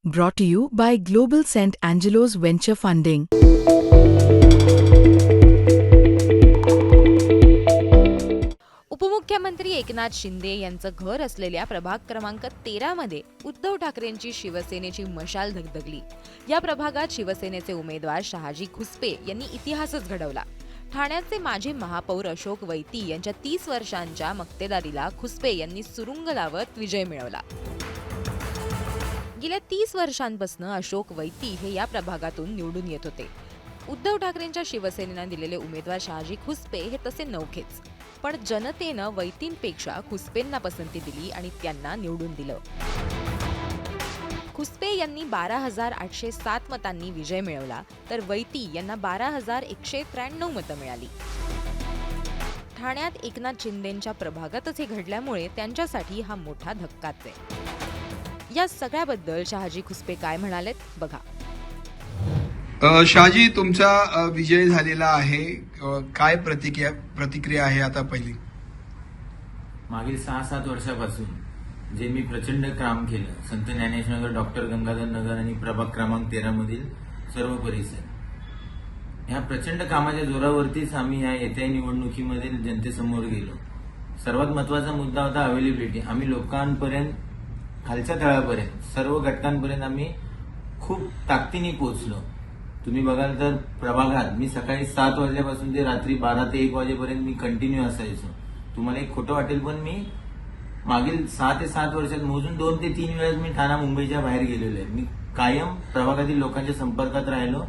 Brought to you by Global St. Angelo's Venture Funding. उपमुख्यमंत्री एकनाथ शिंदे यांचं घर असलेल्या प्रभाग क्रमांक 13 मध्ये उद्धव ठाकरेंची शिवसेनेची मशाल धगधगली. या प्रभागात शिवसेनेचे उमेदवार शहाजी खुसपे यांनी इतिहासच घडवला. ठाण्याचे माजी महापौर अशोक वैती यांच्या 30 वर्षांच्या मक्तेदारीला खुसपे यांनी सुरुंग लावत विजय मिळवला. गेल्या 30 वर्षांपासून अशोक वैती हे या प्रभागातून निवडून येत होते. उद्धव ठाकरेंच्या शिवसेनेनं दिलेले उमेदवार शहाजी खुसपे हे तसे नवखेच, पण जनतेनं वैतींपेक्षा खुसपेंना पसंती दिली आणि त्यांना निवडून दिलं. खुसपे यांनी 12,807 मतांनी विजय मिळवला, तर वैती यांना 12,193 मतं मिळाली. ठाण्यात एकनाथ शिंदेंच्या प्रभागातच हे घडल्यामुळे त्यांच्यासाठी हा मोठा धक्काच आहे. या सगळ्याबद्दल शहाजी खुसपे काय म्हणालेत बघा. शहाजी, तुमचा विजय झालेला आहे, काय प्रतिक्रिया आहे आता पहिली? मागील 6-7 वर्षापासून जे मी प्रचंड काम केलं, संत ज्ञानेश्वर, डॉक्टर गंगाधर नगर आणि प्रभाग क्रमांक 13 मधील सर्व परिसर, ह्या प्रचंड कामाच्या जोरावरतीच आम्ही या येत्या निवडणुकीमध्ये जनतेसमोर गेलो. सर्वात महत्वाचा मुद्दा होता अवेलेबिलिटी. आम्ही लोकांपर्यंत, खालच्या तळापर्यंत, सर्व घटकांपर्यंत आम्ही खूप ताकदीने पोहोचलो. तुम्ही बघाल तर प्रभागात मी सकाळी 7 वाजल्यापासून ते रात्री 12 ते 1 वाजेपर्यंत मी कंटिन्यू असायचो. तुम्हाला एक खोटं वाटेल, पण मी मागील 6 ते 7 वर्षात मोजून 2 ते 3 वेळेस मी ठाणा मुंबईच्या बाहेर गेलेलो आहे. मी कायम प्रभागातील लोकांच्या संपर्कात राहिलो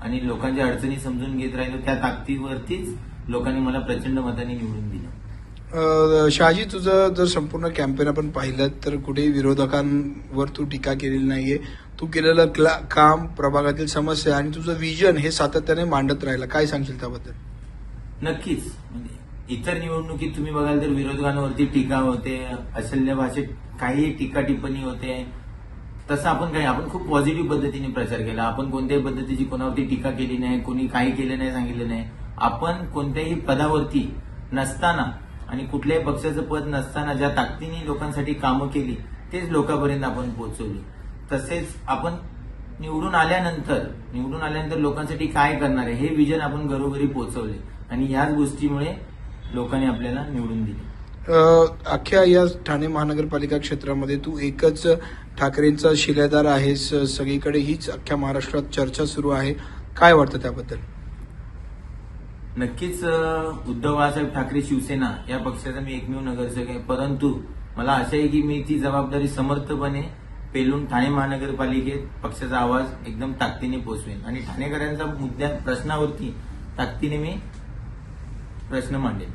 आणि लोकांच्या अडचणी समजून घेत राहिलो. त्या ताकदीवरतीच लोकांनी मला प्रचंड मतांनी निवडून दिलं. शहाजी, तुझं जर संपूर्ण कॅम्पेन आपण पाहिलं तर कुठेही विरोधकांवर तू टीका केलेली नाहीये. तू केलेलं काम, प्रभागातील समस्या आणि तुझं विजन हे सातत्याने मांडत राहिलं. काय सांगशील त्याबद्दल? नक्कीच. म्हणजे इतर निवडणुकीत तुम्ही बघाल तर विरोधकांवरती टीका होते, अशल्य भाषेत काही टीका टिप्पणी होते. तसं आपण खूप पॉझिटिव्ह पद्धतीने प्रचार केला. आपण कोणत्याही पद्धतीची कोणावरती टीका केली नाही, कोणी काही केलं नाही, सांगितलं नाही. आपण कोणत्याही पदावरती नसताना आणि कुठल्याही पक्षाचं पद नसताना ज्या ताकदीने लोकांसाठी कामं केली तेच लोकांपर्यंत आपण पोहोचवली. तसेच आपण निवडून आल्यानंतर लोकांसाठी काय करणार आहे हे विजन आपण घरोघरी पोहोचवले आणि याच गोष्टीमुळे लोकांनी आपल्याला निवडून दिले. अख्ख्या या ठाणे महानगरपालिका क्षेत्रामध्ये तू एकच ठाकरेंचा शिलेदार आहेस. सगळीकडे हीच अख्ख्या महाराष्ट्रात चर्चा सुरू आहे. काय वाटतं त्याबद्दल? नक्कीच. उद्धव बाळासाहेब ठाकरे शिवसेना या पक्षाचा मी एकमेव नगरसेवक आहे, परंतु मला आशा आहे की मी ती जबाबदारी समर्थपणे पेलून ठाणे महानगरपालिकेत पक्षाचा आवाज एकदम ताकदीने पोचवेन आणि ठाणेकरांच्या प्रश्नावरती ताकदीने मी प्रश्न मांडेन.